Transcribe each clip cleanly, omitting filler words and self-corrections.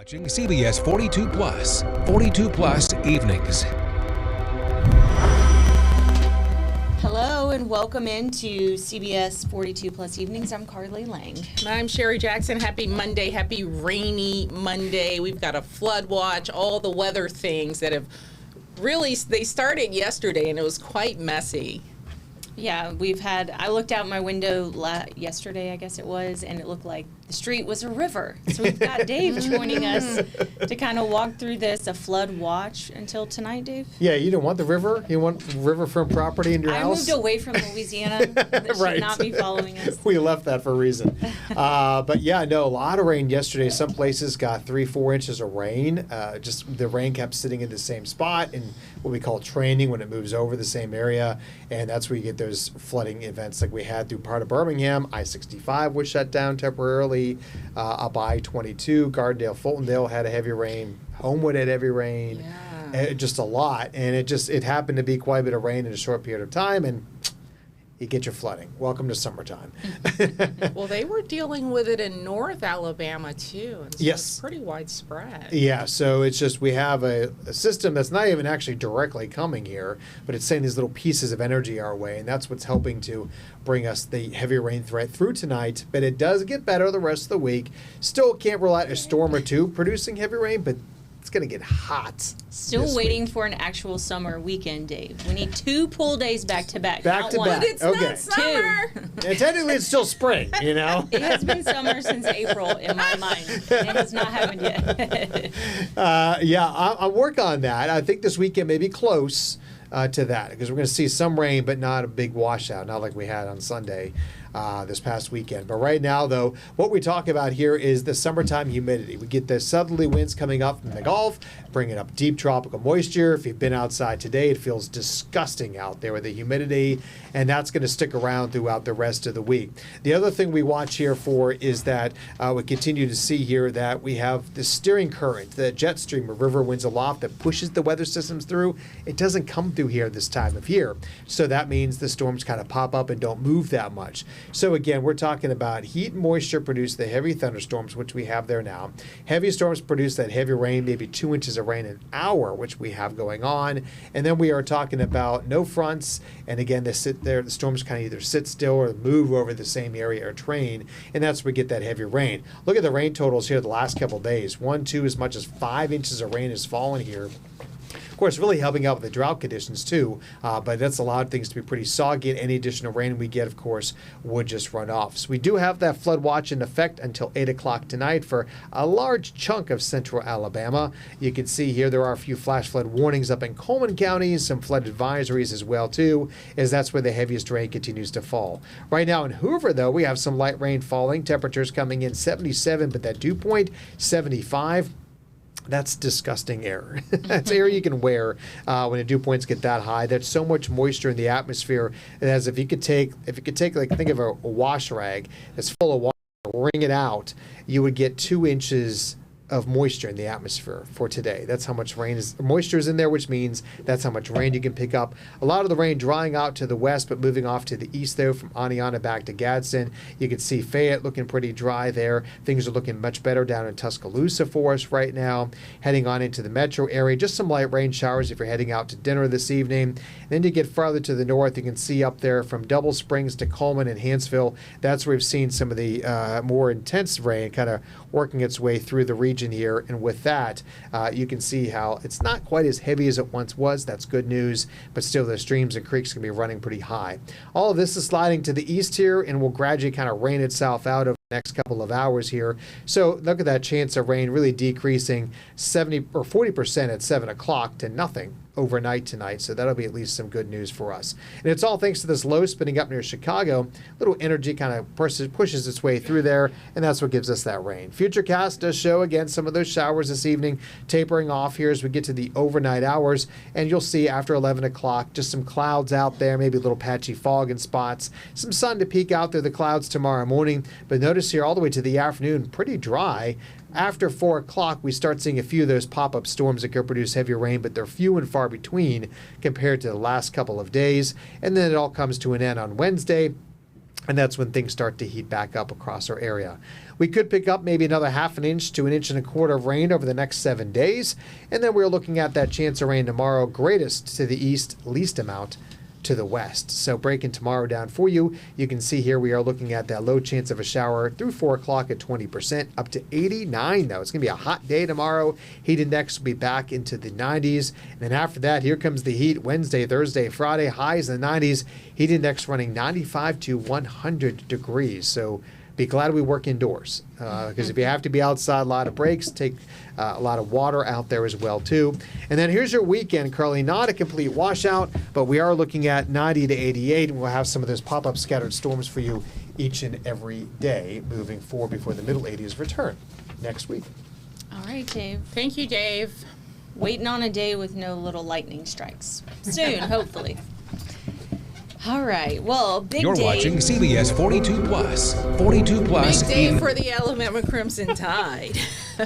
Watching CBS 42 Plus Evenings. Hello and welcome into CBS 42 Plus Evenings. I'm Carly Lang. I'm Sherry Jackson. Happy Monday. Happy rainy Monday. We've got a flood watch, all the weather things that have really, they started yesterday and it was quite messy. Yeah, I looked out my window yesterday, I guess it was, and it looked like the street was a river. So we've got Dave joining us to kind of walk through this, a flood watch until tonight, Dave. Yeah, you don't want the river? You want riverfront property in your house? I moved away from Louisiana. That Right. should not be following us. We left that for a reason. But yeah, no, a lot of rain yesterday. Some places got 3-4 inches of rain. Just the rain kept sitting in the same spot in what we call training when it moves over the same area. And that's where you get those flooding events like we had through part of Birmingham. I-65 was shut down temporarily. Up I-22, Gardendale, Fultondale had a heavy rain. Homewood had heavy rain. Yeah. Just a lot. And it happened to be quite a bit of rain in a short period of time. And you get your flooding. Welcome to summertime. Well, they were dealing with it in North Alabama, too. And so Yes. It's pretty widespread. Yeah, so it's just we have a system that's not even actually directly coming here, but it's sending these little pieces of energy our way, and that's what's helping to bring us the heavy rain threat through tonight. But it does get better the rest of the week. Still can't rule out a storm or two producing heavy rain, but it's going to get hot. Still waiting for an actual summer weekend, Dave. We need 2 pool days back to back. Back to back. But it's not summer. And technically, it's still spring, you know? It has been summer since April in my mind. It has not happened yet. I'll work on that. I think this weekend may be close to that because we're going to see some rain, but not a big washout, not like we had on Sunday this past weekend. But right now, though, what we talk about here is the summertime humidity. We get the southerly winds coming up from the Gulf, bringing up deep tropical moisture. If you've been outside today, it feels disgusting out there with the humidity, and that's going to stick around throughout the rest of the week. The other thing we watch here for is that we continue to see here that we have the steering current, the jet stream of river winds aloft that pushes the weather systems through. It doesn't come through here this time of year. So that means the storms kind of pop up and don't move that much. So again, we're talking about heat and moisture produce the heavy thunderstorms, which we have there now. Heavy storms produce that heavy rain, maybe 2 inches of rain an hour, which we have going on. And then we are talking about no fronts. And again, they sit there, the storms kind of either sit still or move over the same area or train. And that's where we get that heavy rain. Look at the rain totals here the last couple of days. 1, 2, as much as 5 inches of rain has fallen here. Of course, really helping out with the drought conditions too, but that's a lot of things to be pretty soggy, and any additional rain we get, of course, would just run off. So we do have that flood watch in effect until 8 o'clock tonight for a large chunk of central Alabama. You can see here there are a few flash flood warnings up in Coleman County, some flood advisories as well too, as that's where the heaviest rain continues to fall. Right now in Hoover, though, we have some light rain falling, temperatures coming in 77, but that dew point 75. That's disgusting air. That's air you can wear when the dew points get that high. There's so much moisture in the atmosphere. As if you could take like think of a wash rag that's full of water, wring it out, you would get 2 inches of moisture in the atmosphere for today. That's how much moisture is in there, which means that's how much rain you can pick up. A lot of the rain drying out to the west, but moving off to the east, though, from Aniana back to Gadsden. You can see Fayette looking pretty dry there. Things are looking much better down in Tuscaloosa for us right now. Heading on into the metro area, just some light rain showers if you're heading out to dinner this evening. And then you get farther to the north, you can see up there from Double Springs to Coleman and Hansville. That's where we've seen some of the more intense rain kind of working its way through the region here, and with that you can see how it's not quite as heavy as it once was. That's good news, but still the streams and creeks can be running pretty high. All of this is sliding to the east here and will gradually kind of rain itself out over the next couple of hours here. So look at that chance of rain really decreasing 70 or 40% at 7 o'clock to nothing overnight tonight, so that'll be at least some good news for us. And it's all thanks to this low spinning up near Chicago. Little energy kind of pushes its way through there, and that's what gives us that rain. Futurecast does show, again, some of those showers this evening tapering off here as we get to the overnight hours, and you'll see after 11 o'clock just some clouds out there, maybe a little patchy fog in spots, some sun to peek out through the clouds tomorrow morning, but notice here all the way to the afternoon, pretty dry. After 4 o'clock, we start seeing a few of those pop-up storms that could produce heavier rain, but they're few and far between compared to the last couple of days. And then it all comes to an end on Wednesday. And that's when things start to heat back up across our area. We could pick up maybe another half an inch to an inch and a quarter of rain over the next 7 days. And then we're looking at that chance of rain tomorrow, greatest to the east, least amount to the west. So breaking tomorrow down for you, you can see here we are looking at that low chance of a shower through 4 o'clock at 20%, up to 89 though. It's going to be a hot day tomorrow. Heat index will be back into the 90s. And then after that, here comes the heat Wednesday, Thursday, Friday, highs in the 90s. Heat index running 95 to 100 degrees. So be glad we work indoors because if you have to be outside, a lot of breaks, take a lot of water out there as well too. And then here's your weekend, Carly. Not a complete washout, but we are looking at 90 to 88, and we'll have some of those pop-up scattered storms for you each and every day moving forward before the middle 80s return next week. All right, Dave. Thank you, Dave. Waiting on a day with no little lightning strikes. Soon, hopefully. All right. Well, big You're day. watching CBS 42 Plus. 42 Plus Big day evening. for the Alabama Crimson Tide.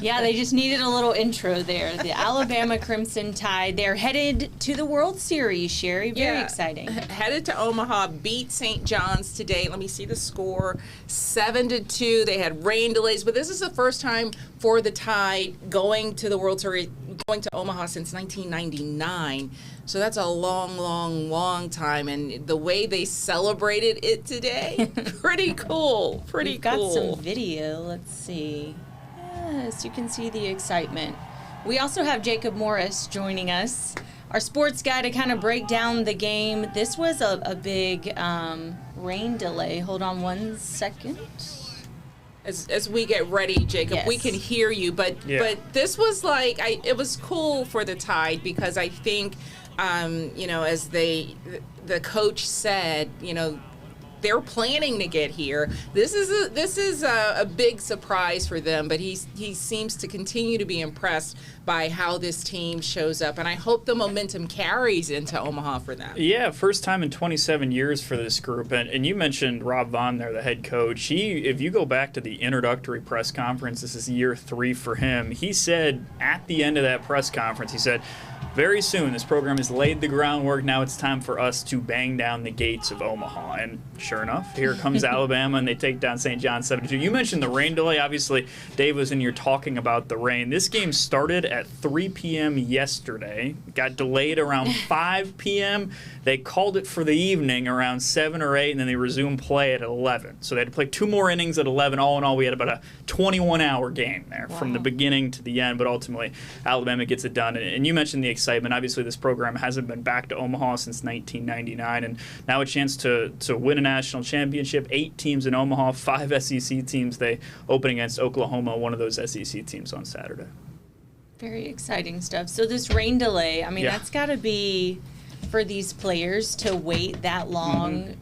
Yeah, they just needed a little intro there. The Alabama Crimson Tide. They're headed to the World Series, Sherry. Very exciting. Headed to Omaha, beat St. John's today. Let me see the score. 7-2. They had rain delays, but this is the first time for the Tide going to the World Series, going to Omaha since 1999. So that's a long, long, long time. And the way they celebrated it today, pretty cool. Pretty We've cool. got some video. Let's see. Yes, you can see the excitement. We also have Jacob Morris joining us, our sports guy, to kind of break down the game. This was a big rain delay. Hold on one second. As we get ready, Jacob, Yes. we can hear you, but this was like it was cool for the Tide because I think as the coach said, they're planning to get here. This is a big surprise for them, but he seems to continue to be impressed by how this team shows up, and I hope the momentum carries into Omaha for them. Yeah, first time in 27 years for this group, and you mentioned Rob Vaughn there, the head coach. If you go back to the introductory press conference, this is year 3 for him. He said at the end of that press conference, he said, very soon, this program has laid the groundwork. Now it's time for us to bang down the gates of Omaha. And sure enough, here comes Alabama, and they take down St. John's 7-2. You mentioned the rain delay. Obviously, Dave was in here talking about the rain. This game started at 3 p.m. yesterday, got delayed around 5 p.m. They called it for the evening around 7 or 8, and then they resumed play at 11. So they had to play 2 more innings at 11. All in all, we had about a 21-hour game there from the beginning to the end, but ultimately Alabama gets it done. And you mentioned the excitement. Obviously, this program hasn't been back to Omaha since 1999, and now a chance to win a national championship. 8 teams in Omaha, 5 SEC teams. They open against Oklahoma, one of those SEC teams, on Saturday. Very exciting stuff. So this rain delay, Yeah. that's got to be for these players to wait that long.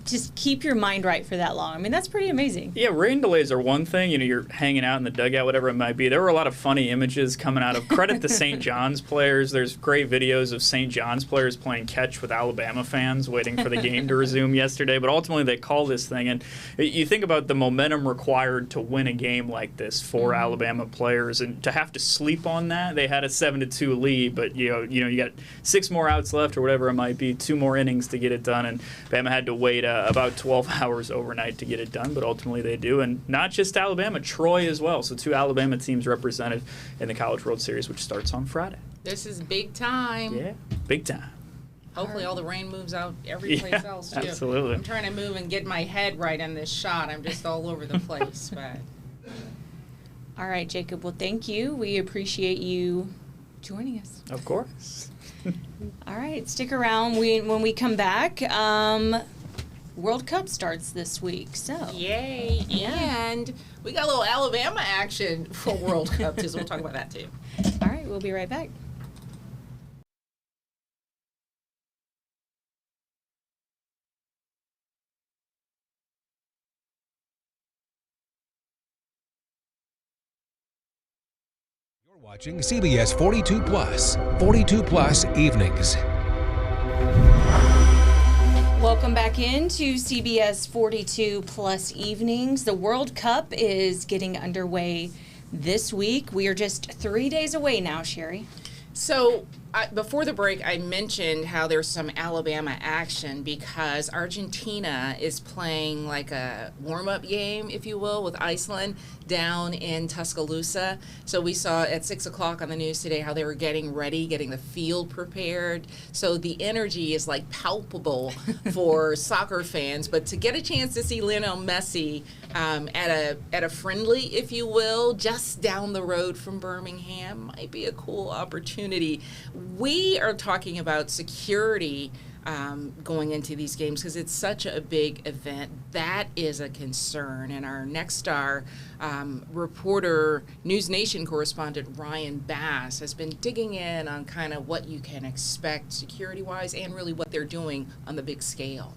Just keep your mind right for that long. That's pretty amazing. Yeah, rain delays are one thing. You're hanging out in the dugout, whatever it might be. There were a lot of funny images coming out of credit to St. John's players. There's great videos of St. John's players playing catch with Alabama fans waiting for the game to resume yesterday. But ultimately, they call this thing. And you think about the momentum required to win a game like this for Alabama players, and to have to sleep on that. They had a 7-2 lead, but you got 6 more outs left or whatever it might be, 2 more innings to get it done, and Bama had to wait about 12 hours overnight to get it done, but ultimately they do. And not just Alabama, Troy as well. So 2 Alabama teams represented in the College World Series, which starts on Friday. This is big time. Yeah, big time. Hopefully all the rain moves out every place else, too. Absolutely. I'm trying to move and get my head right in this shot. I'm just all over the place. But All right, Jacob. Well, thank you. We appreciate you joining us. Of course. All right, stick around. When we come back, World Cup starts this week. So yay. Yeah. And we got a little Alabama action for World Cup, too, so we'll talk about that, too. all right, we'll be right back. You're watching CBS 42 Plus. 42 Plus evenings. Welcome back into CBS 42 Plus evenings. The World Cup is getting underway this week. We are just 3 days away now, Sherry. So before the break, I mentioned how there's some Alabama action because Argentina is playing like a warm-up game, if you will, with Iceland down in Tuscaloosa. So we saw at 6 o'clock on the news today how they were getting ready, getting the field prepared. So the energy is like palpable for soccer fans. But to get a chance to see Lionel Messi at a friendly, if you will, just down the road from Birmingham might be a cool opportunity. We are talking about security going into these games because it's such a big event. That is a concern. And our next star reporter, News Nation correspondent Ryan Bass has been digging in on kind of what you can expect security-wise and really what they're doing on the big scale.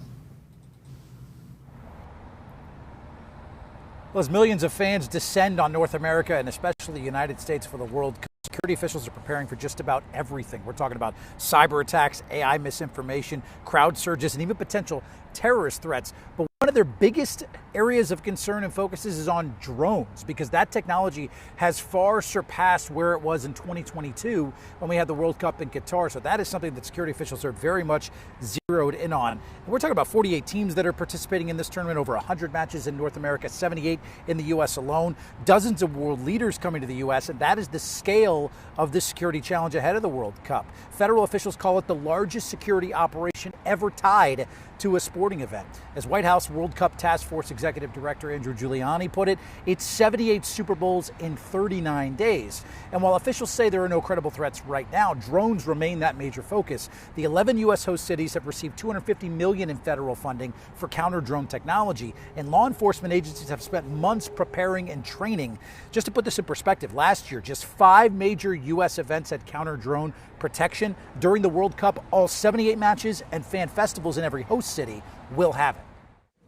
Well, as millions of fans descend on North America and especially the United States for the World Cup, security officials are preparing for just about everything. We're talking about cyber attacks, AI misinformation, crowd surges, and even potential terrorist threats. But one of their biggest areas of concern and focuses is on drones, because that technology has far surpassed where it was in 2022 when we had the World Cup in Qatar. So that is something that security officials are very much zeroed in on. And we're talking about 48 teams that are participating in this tournament, over 100 matches in North America, 78 in the U.S. alone, dozens of world leaders coming to the U.S., and that is the scale of this security challenge ahead of the World Cup. Federal officials call it the largest security operation ever tied to a sporting event. As White House World Cup Task Force Executive Director Andrew Giuliani put it, it's 78 Super Bowls in 39 days. And while officials say there are no credible threats right now, drones remain that major focus. The 11 U.S. host cities have received $250 million in federal funding for counter-drone technology, and law enforcement agencies have spent months preparing and training. Just to put this in perspective, last year, just 5 major U.S. events had counter-drone protection. During the World Cup, all 78 matches and fan festivals in every host city will have it.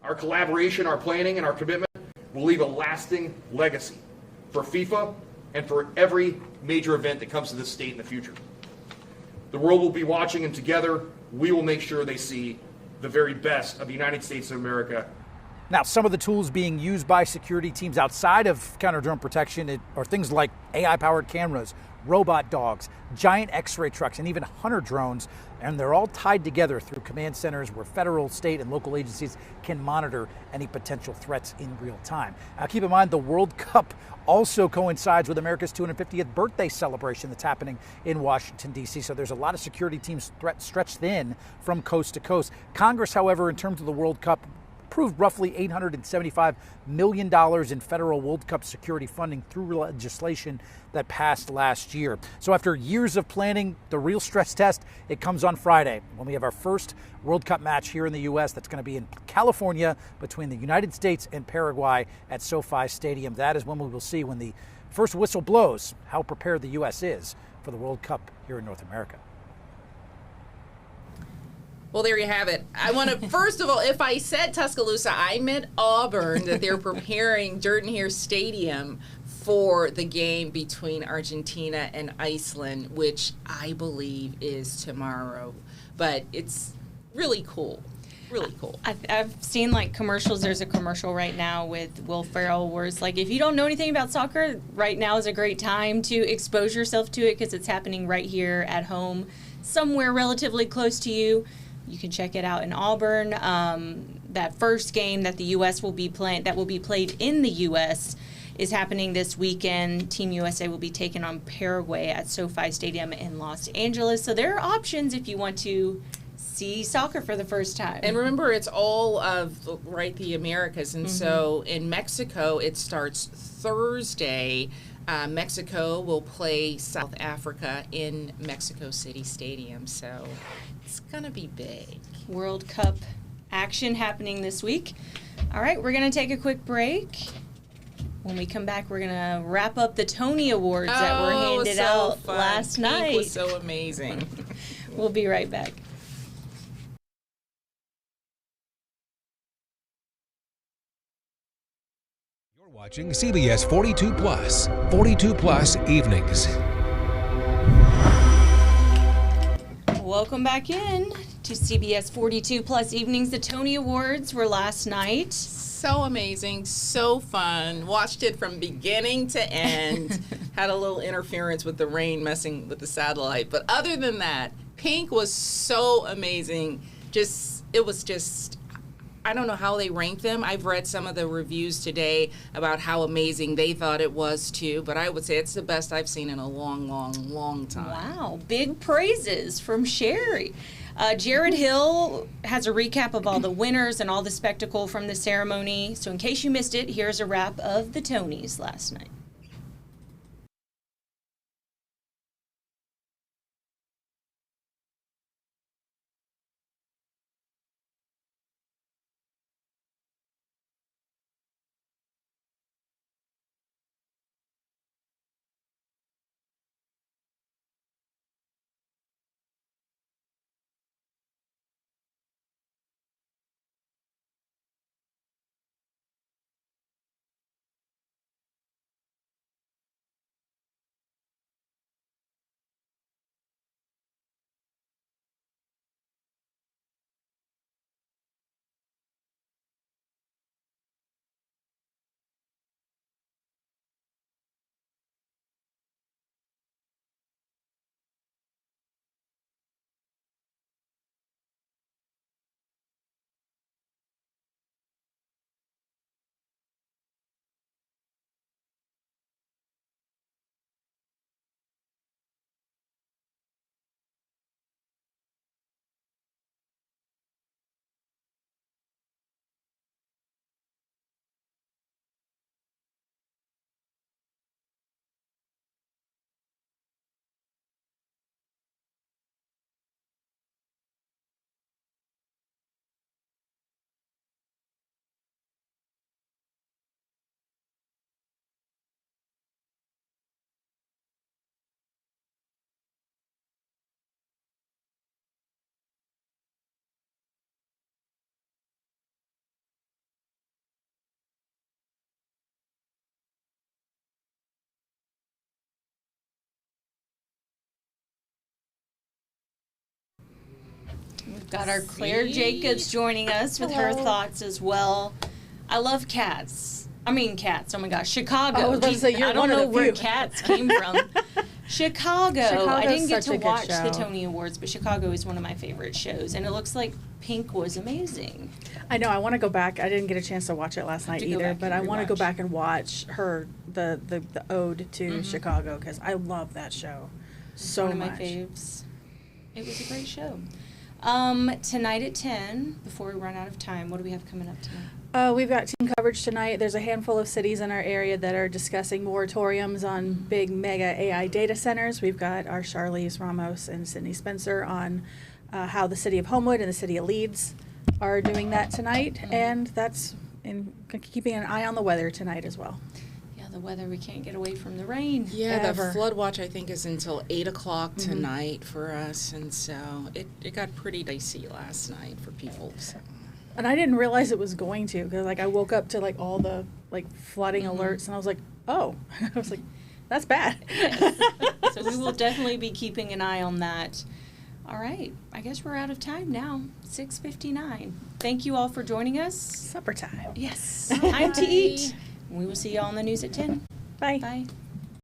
Our collaboration, our planning, and our commitment will leave a lasting legacy for FIFA and for every major event that comes to this state in the future. The world will be watching, and together we will make sure they see the very best of the United States of America. Now, some of the tools being used by security teams outside of counter-drone protection are things like AI-powered cameras, robot dogs, giant X-ray trucks, and even hunter drones, and they're all tied together through command centers where federal, state, and local agencies can monitor any potential threats in real time. Now, keep in mind, the World Cup also coincides with America's 250th birthday celebration that's happening in Washington, D.C., so there's a lot of security teams stretched thin from coast to coast. Congress, however, in terms of the World Cup, approved roughly $875 million in federal World Cup security funding through legislation that passed last year. So after years of planning, the real stress test, it comes on Friday when we have our first World Cup match here in the U.S. that's going to be in California between the United States and Paraguay at SoFi Stadium. That is when we will see, when the first whistle blows, how prepared the U.S. is for the World Cup here in North America. Well, there you have it. I want to, first of all, if I said Tuscaloosa, I meant Auburn, that they're preparing Jordan-Hare Stadium for the game between Argentina and Iceland, which I believe is tomorrow. But it's really cool. Really cool. I've seen like commercials. There's a commercial right now with Will Ferrell where it's like, if you don't know anything about soccer, right now is a great time to expose yourself to it because it's happening right here at home, somewhere relatively close to you. You can check it out in Auburn. That first game that the U.S. will be playing, that will be played in the U.S., is happening this weekend. Team USA will be taking on Paraguay at SoFi Stadium in Los Angeles. So there are options if you want to see soccer for the first time. And remember, it's all of, right, the Americas. And so in Mexico, it starts Thursday. Mexico will play South Africa in Mexico City Stadium. So it's going to be big. World Cup action happening this week. All right, we're going to take a quick break. When we come back, we're going to wrap up the Tony Awards that were handed out last night. It was so amazing. We'll be right back. You're watching CBS 42 Plus, 42 Plus Evenings. Welcome back in to CBS 42 Plus Evenings. The Tony Awards were last night. So amazing, so fun. Watched it from beginning to end. had a little interference with the rain messing with the satellite. But other than that, Pink was so amazing. It was just, I don't know how they ranked them. I've read some of the reviews today about how amazing they thought it was too, but I would say it's the best I've seen in a long, long, long time. Wow, big praises from Sherry. Jared Hill has a recap of all the winners and all the spectacle from the ceremony. So in case you missed it, here's a wrap of the Tonys last night. We've got our Claire Jacobs joining us with her thoughts as well. I love cats. I mean cats. Oh my gosh, Chicago. I was about to say, you're I don't one of know the where few. cats came from. Chicago. I didn't get such a to good watch the show. Tony Awards, but Chicago is one of my favorite shows, and it looks like Pink was amazing. I know. I want to go back. I didn't get a chance to watch it last night to go either, back but and I want to go rewatch. back and watch the ode to Chicago because I love that show so one of much. my faves. It was a great show. Tonight at 10, before we run out of time, what do we have coming up tonight? We've got team coverage tonight. There's a handful of cities in our area that are discussing moratoriums on big mega AI data centers. We've got our Charlize Ramos and Sydney Spencer on how the city of Homewood and the city of Leeds are doing that tonight, and that's in keeping an eye on the weather tonight as well. Yeah, the weather, we can't get away from the rain. Yeah, Ever. the flood watch I think is until 8 o'clock tonight for us, and so it got pretty dicey last night for people. So. And I didn't realize it was going to because I woke up to all the flooding alerts and I was like, oh, I was like, that's bad. Yes. So we will definitely be keeping an eye on that. All right, I guess we're out of time now. 6:59. Thank you all for joining us. Supper time. Yes, time to eat. We will see you all on the news at 10. Bye. Bye.